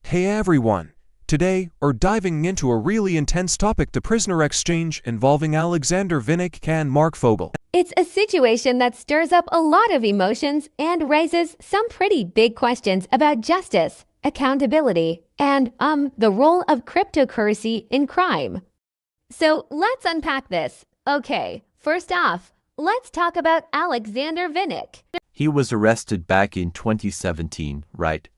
Hey everyone! Today, we're diving into a really intense topic, the prisoner exchange involving Alexander Vinnik and Marc Fogel. It's a situation that stirs up a lot of emotions and raises some pretty big questions about justice, accountability, and, the role of cryptocurrency in crime. So let's unpack this. Okay, first off, let's talk about Alexander Vinnik. He was arrested back in 2017, right?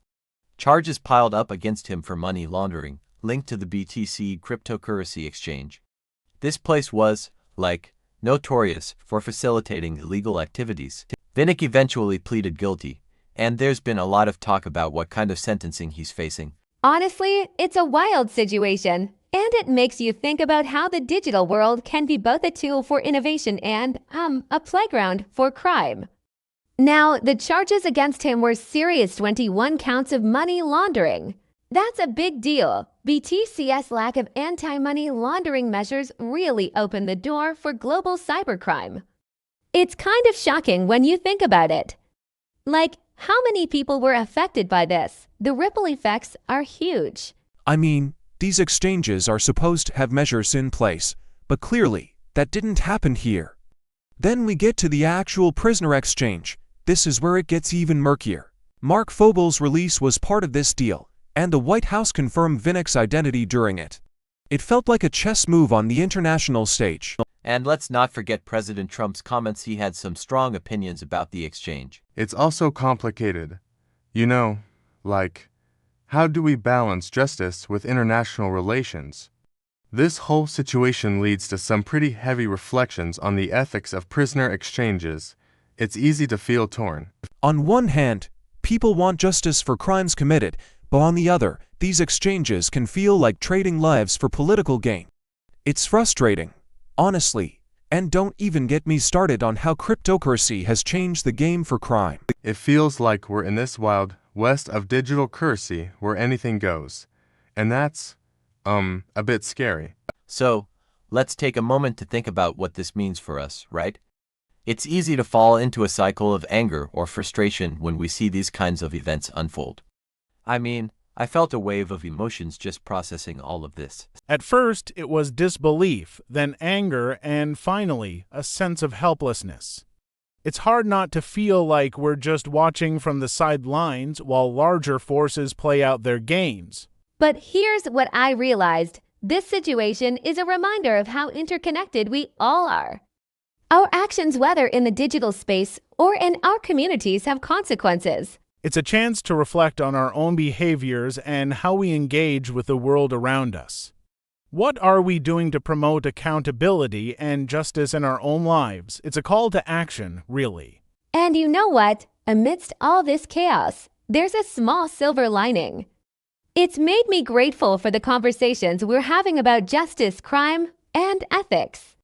Charges piled up against him for money laundering, linked to the BTC cryptocurrency exchange. This place was, notorious for facilitating illegal activities. Vinnik eventually pleaded guilty, and there's been a lot of talk about what kind of sentencing he's facing. Honestly, it's a wild situation, and it makes you think about how the digital world can be both a tool for innovation and, a playground for crime. Now, the charges against him were serious 21 counts of money laundering. That's a big deal. BTC-e's lack of anti-money laundering measures really opened the door for global cybercrime. It's kind of shocking when you think about it. How many people were affected by this? The ripple effects are huge. I mean, these exchanges are supposed to have measures in place, but clearly, that didn't happen here. Then we get to the actual prisoner exchange. This is where it gets even murkier. Marc Fogel's release was part of this deal, and the White House confirmed Vinnik's identity during it. It felt like a chess move on the international stage. And let's not forget President Trump's comments. He had some strong opinions about the exchange. It's also complicated. How do we balance justice with international relations? This whole situation leads to some pretty heavy reflections on the ethics of prisoner exchanges. It's easy to feel torn. On one hand, people want justice for crimes committed, but on the other, these exchanges can feel like trading lives for political gain. It's frustrating, honestly, and don't even get me started on how cryptocurrency has changed the game for crime. It feels like we're in this wild west of digital currency where anything goes. And that's, a bit scary. So, let's take a moment to think about what this means for us, right? It's easy to fall into a cycle of anger or frustration when we see these kinds of events unfold. I mean, I felt a wave of emotions just processing all of this. At first, it was disbelief, then anger, and finally, a sense of helplessness. It's hard not to feel like we're just watching from the sidelines while larger forces play out their games. But here's what I realized. This situation is a reminder of how interconnected we all are. Our actions, whether in the digital space or in our communities, have consequences. It's a chance to reflect on our own behaviors and how we engage with the world around us. What are we doing to promote accountability and justice in our own lives? It's a call to action, really. And you know what? Amidst all this chaos, there's a small silver lining. It's made me grateful for the conversations we're having about justice, crime, and ethics.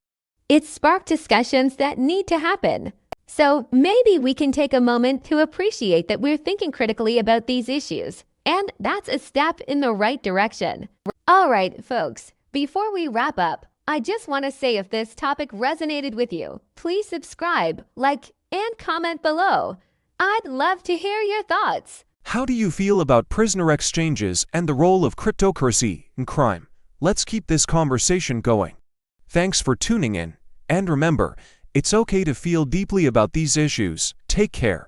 It's sparked discussions that need to happen. So maybe we can take a moment to appreciate that we're thinking critically about these issues. And that's a step in the right direction. All right, folks, before we wrap up, I just want to say if this topic resonated with you, please subscribe, like, and comment below. I'd love to hear your thoughts. How do you feel about prisoner exchanges and the role of cryptocurrency in crime? Let's keep this conversation going. Thanks for tuning in, and remember, it's okay to feel deeply about these issues. Take care.